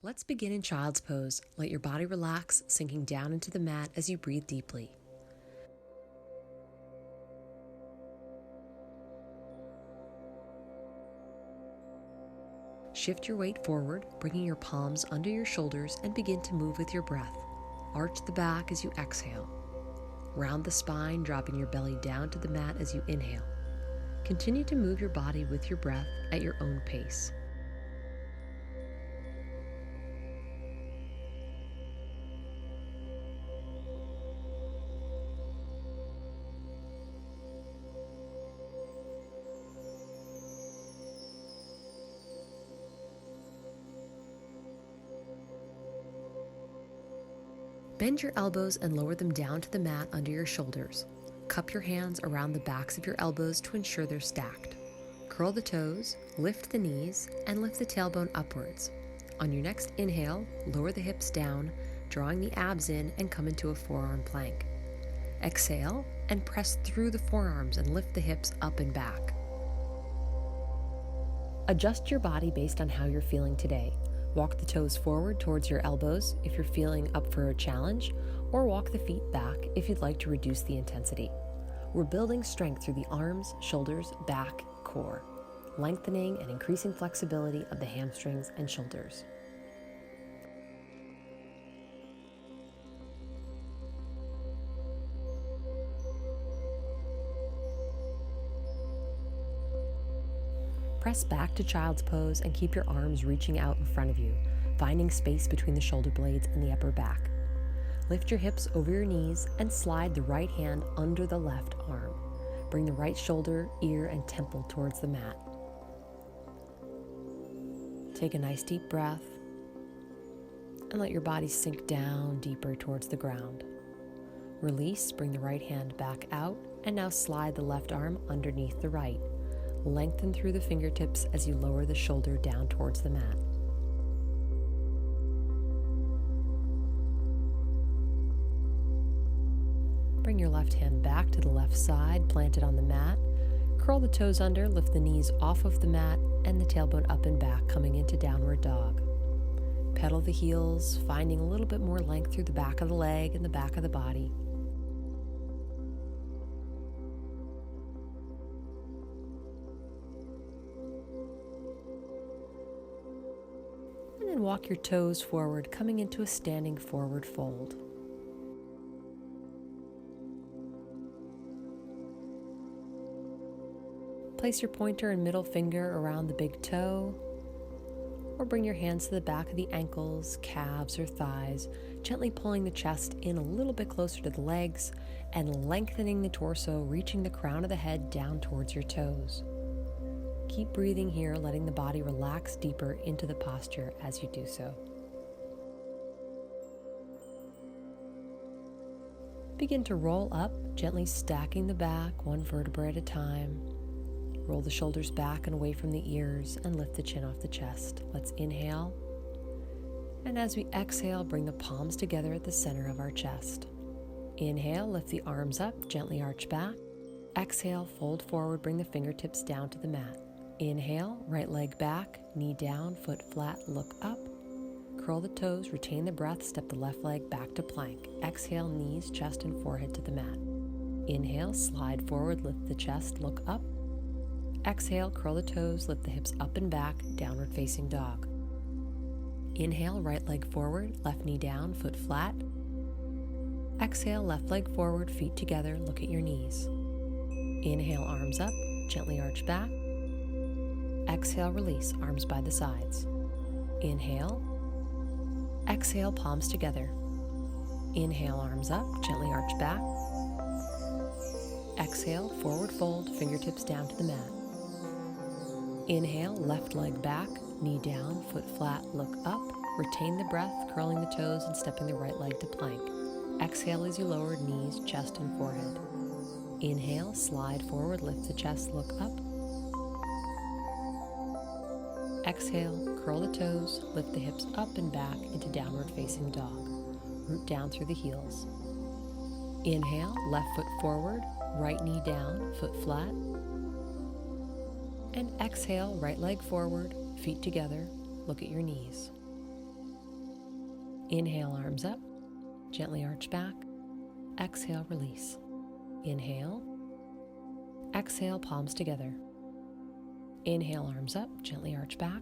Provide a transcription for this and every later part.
Let's begin in child's pose. Let your body relax, sinking down into the mat as you breathe deeply. Shift your weight forward, bringing your palms under your shoulders and begin to move with your breath. Arch the back as you exhale. Round the spine, dropping your belly down to the mat as you inhale. Continue to move your body with your breath at your own pace. Bend your elbows and lower them down to the mat under your shoulders. Cup your hands around the backs of your elbows to ensure they're stacked. Curl the toes, lift the knees, and lift the tailbone upwards. On your next inhale, lower the hips down, drawing the abs in and come into a forearm plank. Exhale and press through the forearms and lift the hips up and back. Adjust your body based on how you're feeling today. Walk the toes forward towards your elbows if you're feeling up for a challenge, or walk the feet back if you'd like to reduce the intensity. We're building strength through the arms, shoulders, back, core, lengthening and increasing flexibility of the hamstrings and shoulders. Press back to child's pose and keep your arms reaching out in front of you, finding space between the shoulder blades and the upper back. Lift your hips over your knees and slide the right hand under the left arm. Bring the right shoulder, ear, and temple towards the mat. Take a nice deep breath and let your body sink down deeper towards the ground. Release, bring the right hand back out, and now slide the left arm underneath the right. Lengthen through the fingertips as you lower the shoulder down towards the mat. Bring your left hand back to the left side, plant it on the mat. Curl the toes under, lift the knees off of the mat, and the tailbone up and back, coming into downward dog. Pedal the heels, finding a little bit more length through the back of the leg and the back of the body. And then walk your toes forward, coming into a standing forward fold. Place your pointer and middle finger around the big toe, or bring your hands to the back of the ankles, calves, or thighs, gently pulling the chest in a little bit closer to the legs and lengthening the torso, reaching the crown of the head down towards your toes. Keep breathing here, letting the body relax deeper into the posture as you do so. Begin to roll up, gently stacking the back one vertebra at a time. Roll the shoulders back and away from the ears and lift the chin off the chest. Let's inhale. And as we exhale, bring the palms together at the center of our chest. Inhale, lift the arms up, gently arch back. Exhale, fold forward, bring the fingertips down to the mat. Inhale, right leg back, knee down, foot flat, look up. Curl the toes, retain the breath, step the left leg back to plank. Exhale, knees, chest, and forehead to the mat. Inhale, slide forward, lift the chest, look up. Exhale, curl the toes, lift the hips up and back, downward facing dog. Inhale, right leg forward, left knee down, foot flat. Exhale, left leg forward, feet together, look at your knees. Inhale, arms up, gently arch back. Exhale, release, arms by the sides. Inhale. Exhale, palms together. Inhale, arms up, gently arch back. Exhale, forward fold, fingertips down to the mat. Inhale, left leg back, knee down, foot flat, look up. Retain the breath, curling the toes and stepping the right leg to plank. Exhale as you lower knees, chest, and forehead. Inhale, slide forward, lift the chest, look up. Exhale, curl the toes, lift the hips up and back into downward facing dog. Root down through the heels. Inhale, left foot forward, right knee down, foot flat. And exhale, right leg forward, feet together, look at your knees. Inhale, arms up, gently arch back. Exhale, release. Inhale. Exhale, palms together. Inhale, arms up, gently arch back.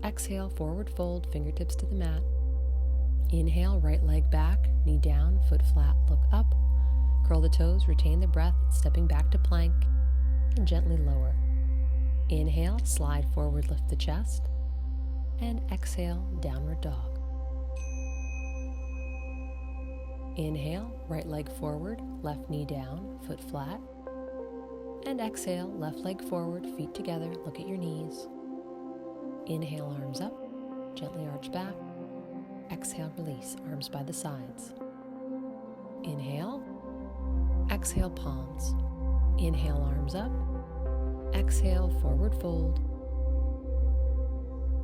Exhale, forward fold, fingertips to the mat. Inhale, right leg back, knee down, foot flat, look up. Curl the toes, retain the breath, stepping back to plank, and gently lower. Inhale, slide forward, lift the chest, and exhale, downward dog. Inhale, right leg forward, left knee down, foot flat, and exhale, left leg forward, feet together, look at your knees. Inhale, arms up, gently arch back. Exhale, release, arms by the sides. Inhale. Exhale, palms. Inhale, arms up. Exhale, forward fold.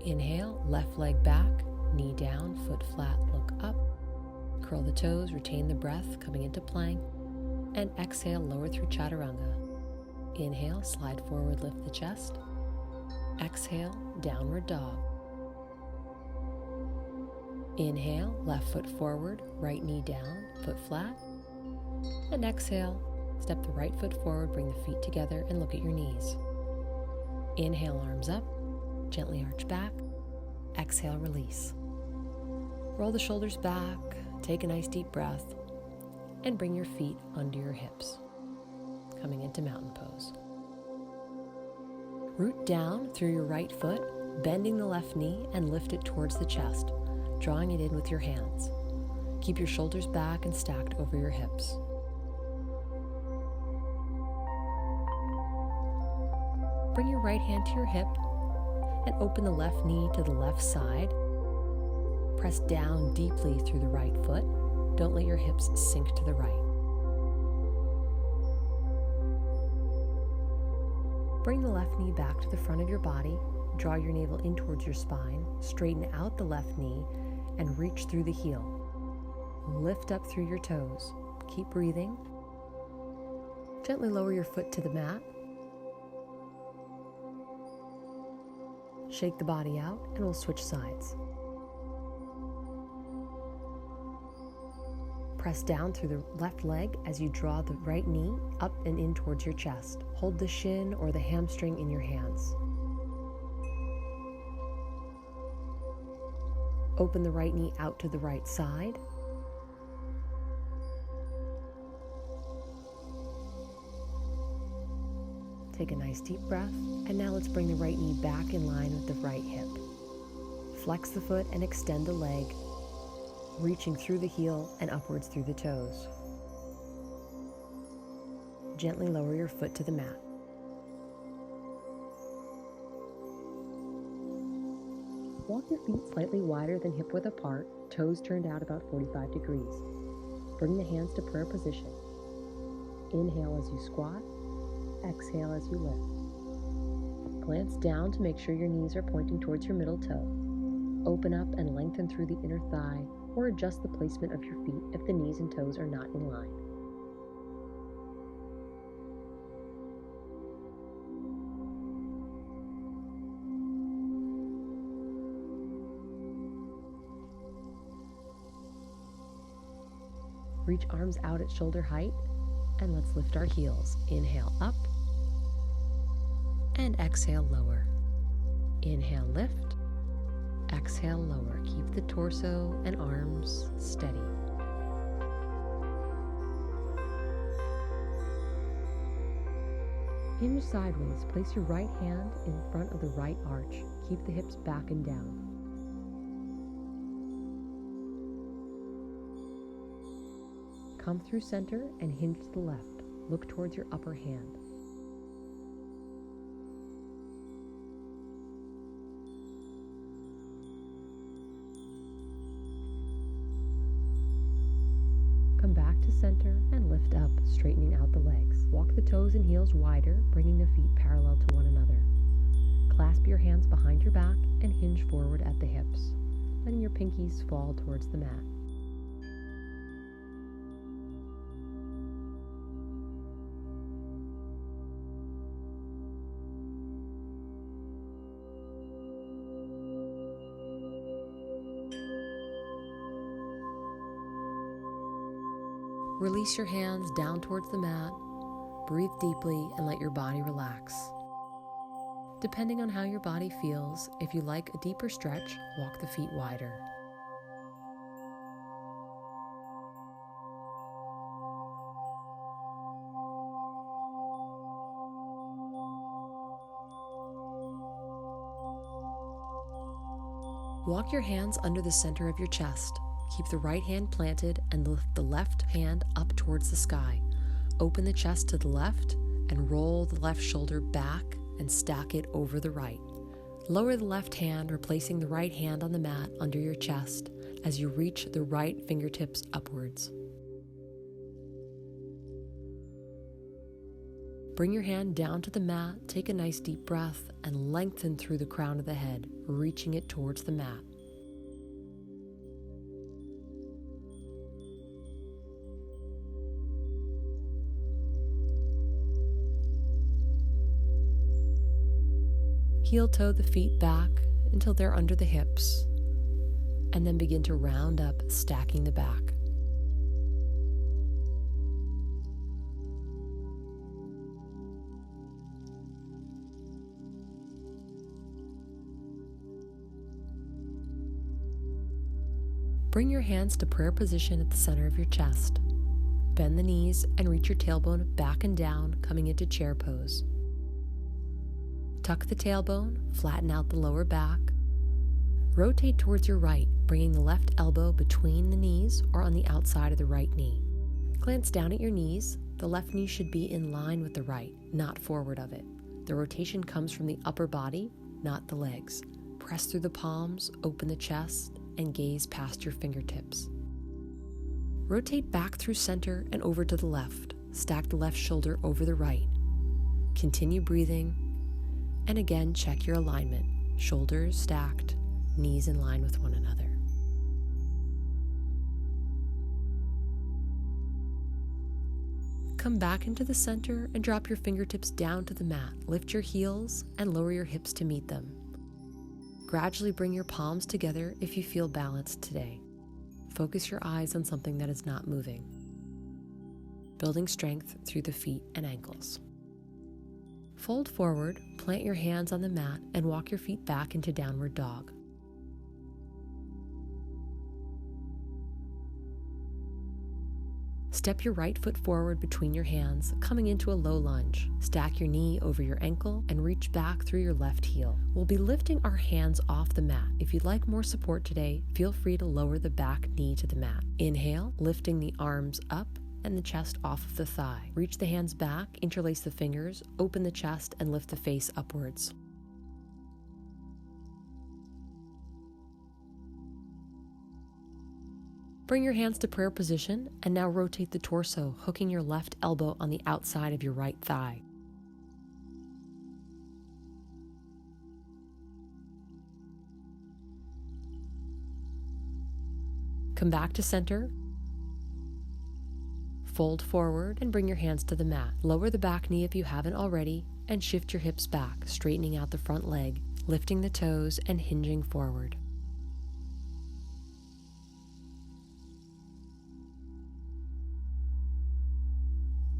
Inhale, left leg back, knee down, foot flat, look up. Curl the toes, retain the breath, coming into plank. And exhale, lower through chaturanga. Inhale, slide forward, lift the chest. Exhale, downward dog. Inhale, left foot forward, right knee down, foot flat. And exhale, step the right foot forward, bring the feet together, and look at your knees. Inhale, arms up, gently arch back. Exhale, release. Roll the shoulders back, take a nice deep breath, and bring your feet under your hips, coming into mountain pose. Root down through your right foot, bending the left knee, and lift it towards the chest, drawing it in with your hands. Keep your shoulders back and stacked over your hips. Bring your right hand to your hip and open the left knee to the left side. Press down deeply through the right foot. Don't let your hips sink to the right. Bring the left knee back to the front of your body. Draw your navel in towards your spine. Straighten out the left knee and reach through the heel. Lift up through your toes. Keep breathing. Gently lower your foot to the mat. Shake the body out and we'll switch sides. Press down through the left leg as you draw the right knee up and in towards your chest. Hold the shin or the hamstring in your hands. Open the right knee out to the right side. Take a nice deep breath, and now let's bring the right knee back in line with the right hip. Flex the foot and extend the leg, reaching through the heel and upwards through the toes. Gently lower your foot to the mat. Walk your feet slightly wider than hip width apart, toes turned out about 45 degrees. Bring the hands to prayer position. Inhale as you squat. Exhale as you lift. Glance down to make sure your knees are pointing towards your middle toe. Open up and lengthen through the inner thigh, or adjust the placement of your feet if the knees and toes are not in line. Reach arms out at shoulder height, and let's lift our heels. Inhale up, and exhale lower. Inhale lift, exhale lower. Keep the torso and arms steady. Hinge sideways. Place your right hand in front of the right arch. Keep the hips back and down. Come through center and hinge to the left. Look towards your upper hand. Come back to center and lift up, straightening out the legs. Walk the toes and heels wider, bringing the feet parallel to one another. Clasp your hands behind your back and hinge forward at the hips, letting your pinkies fall towards the mat. Release your hands down towards the mat, breathe deeply, and let your body relax. Depending on how your body feels, if you like a deeper stretch, walk the feet wider. Walk your hands under the center of your chest. Keep the right hand planted and lift the left hand up towards the sky. Open the chest to the left and roll the left shoulder back and stack it over the right. Lower the left hand, replacing the right hand on the mat under your chest as you reach the right fingertips upwards. Bring your hand down to the mat, take a nice deep breath, and lengthen through the crown of the head, reaching it towards the mat. Heel toe the feet back until they're under the hips, and then begin to round up, stacking the back. Bring your hands to prayer position at the center of your chest. Bend the knees and reach your tailbone back and down, coming into chair pose. Tuck the tailbone, flatten out the lower back. Rotate towards your right, bringing the left elbow between the knees or on the outside of the right knee. Glance down at your knees. The left knee should be in line with the right, not forward of it. The rotation comes from the upper body, not the legs. Press through the palms, open the chest, and gaze past your fingertips. Rotate back through center and over to the left. Stack the left shoulder over the right. Continue breathing. And again, check your alignment. Shoulders stacked, knees in line with one another. Come back into the center and drop your fingertips down to the mat. Lift your heels and lower your hips to meet them. Gradually bring your palms together if you feel balanced today. Focus your eyes on something that is not moving. Building strength through the feet and ankles. Fold forward, plant your hands on the mat, and walk your feet back into downward dog. Step your right foot forward between your hands, coming into a low lunge. Stack your knee over your ankle and reach back through your left heel. We'll be lifting our hands off the mat. If you'd like more support today, feel free to lower the back knee to the mat. Inhale, lifting the arms up and the chest off of the thigh. Reach the hands back, interlace the fingers, open the chest, and lift the face upwards. Bring your hands to prayer position, and now rotate the torso, hooking your left elbow on the outside of your right thigh. Come back to center. Fold forward and bring your hands to the mat. Lower the back knee if you haven't already, and shift your hips back, straightening out the front leg, lifting the toes and hinging forward.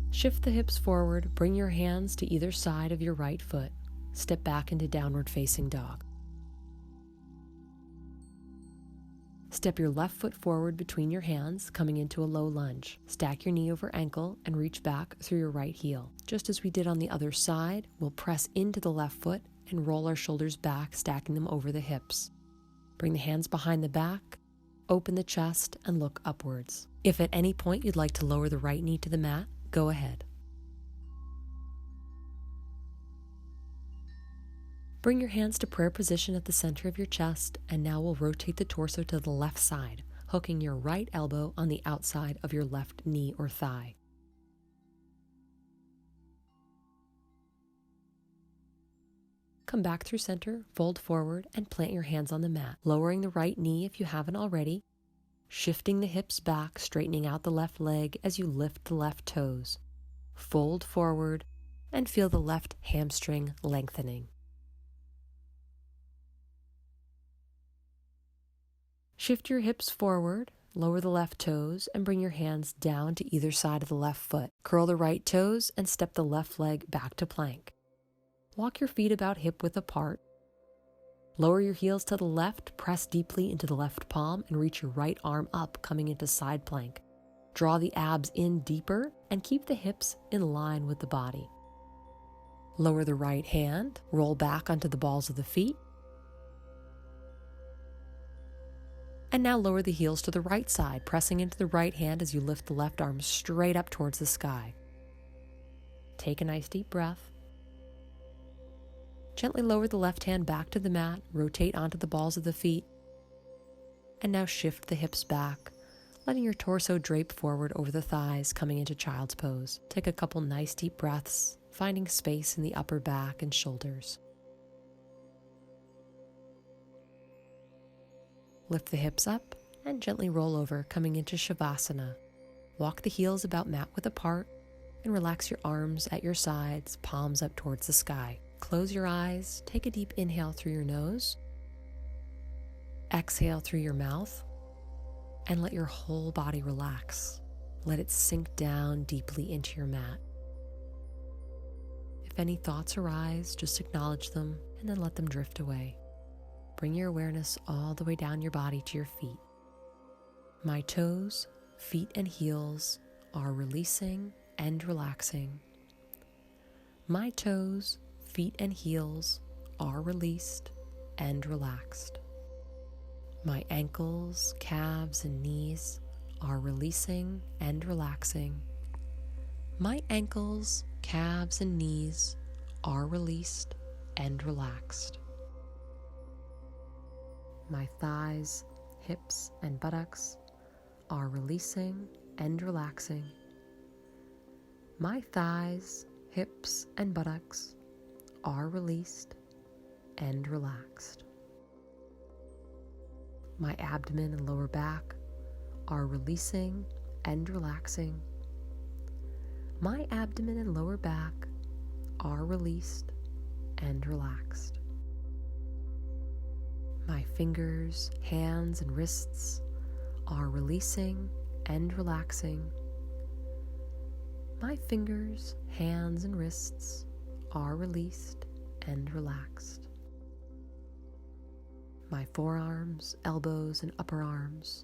Shift the hips forward, bring your hands to either side of your right foot. Step back into downward facing dog. Step your left foot forward between your hands, coming into a low lunge. Stack your knee over ankle and reach back through your right heel. Just as we did on the other side, we'll press into the left foot and roll our shoulders back, stacking them over the hips. Bring the hands behind the back, open the chest, and look upwards. If at any point you'd like to lower the right knee to the mat, go ahead. Bring your hands to prayer position at the center of your chest, and now we'll rotate the torso to the left side, hooking your right elbow on the outside of your left knee or thigh. Come back through center, fold forward, and plant your hands on the mat, lowering the right knee if you haven't already, shifting the hips back, straightening out the left leg as you lift the left toes. Fold forward and feel the left hamstring lengthening. Shift your hips forward, Lower the left toes and bring your hands down to either side of the left foot. Curl the right toes and step the left leg back to plank. Walk your feet about hip width apart. Lower your heels to the left, press deeply into the left palm, and reach your right arm up, coming into side plank. Draw the abs in deeper and keep the hips in line with the body. Lower the right hand, roll back onto the balls of the feet. And now lower the heels to the right side, pressing into the right hand as you lift the left arm straight up towards the sky. Take a nice deep breath. Gently lower the left hand back to the mat, rotate onto the balls of the feet, and now shift the hips back, letting your torso drape forward over the thighs, coming into child's pose. Take a couple nice deep breaths, finding space in the upper back and shoulders. Lift the hips up and gently roll over, coming into Shavasana. Walk the heels about mat width apart and relax your arms at your sides, palms up towards the sky. Close your eyes, take a deep inhale through your nose, exhale through your mouth, and let your whole body relax. Let it sink down deeply into your mat. If any thoughts arise, just acknowledge them and then let them drift away. Bring your awareness all the way down your body to your feet. My toes, feet, and heels are releasing and relaxing. My toes, feet, and heels are released and relaxed. My ankles, calves, and knees are releasing and relaxing. My ankles, calves, and knees are released and relaxed. My thighs, hips, and buttocks are releasing and relaxing. My thighs, hips, and buttocks are released and relaxed. My abdomen and lower back are releasing and relaxing. My abdomen and lower back are released and relaxed. My fingers, hands, and wrists are releasing and relaxing. My fingers, hands, and wrists are released and relaxed. My forearms, elbows, and upper arms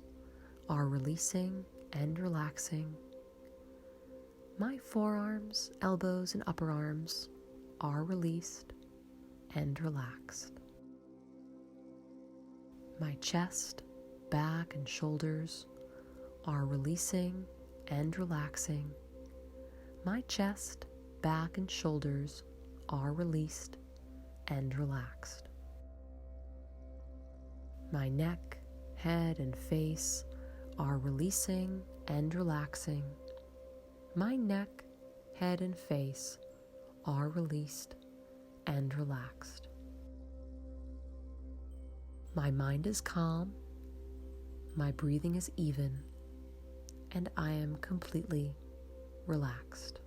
are releasing and relaxing. My forearms, elbows, and upper arms are released and relaxed. My chest, back, and shoulders are releasing and relaxing. My chest, back, and shoulders are released and relaxed. My neck, head, and face are releasing and relaxing. My neck, head, and face are released and relaxed. My mind is calm, my breathing is even, and I am completely relaxed.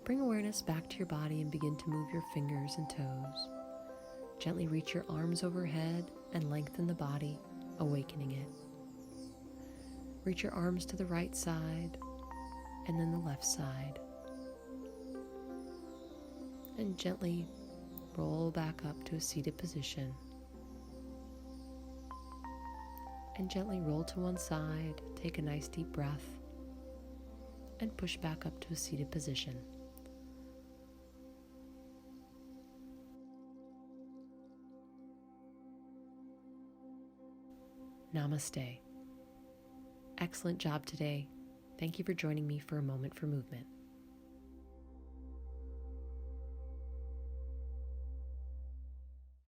Bring awareness back to your body and begin to move your fingers and toes. Gently reach your arms overhead and lengthen the body, awakening it. Reach your arms to the right side and then the left side. And gently roll back up to a seated position. And gently roll to one side, take a nice deep breath, and push back up to a seated position. Namaste. Excellent job today. Thank you for joining me for a moment for movement.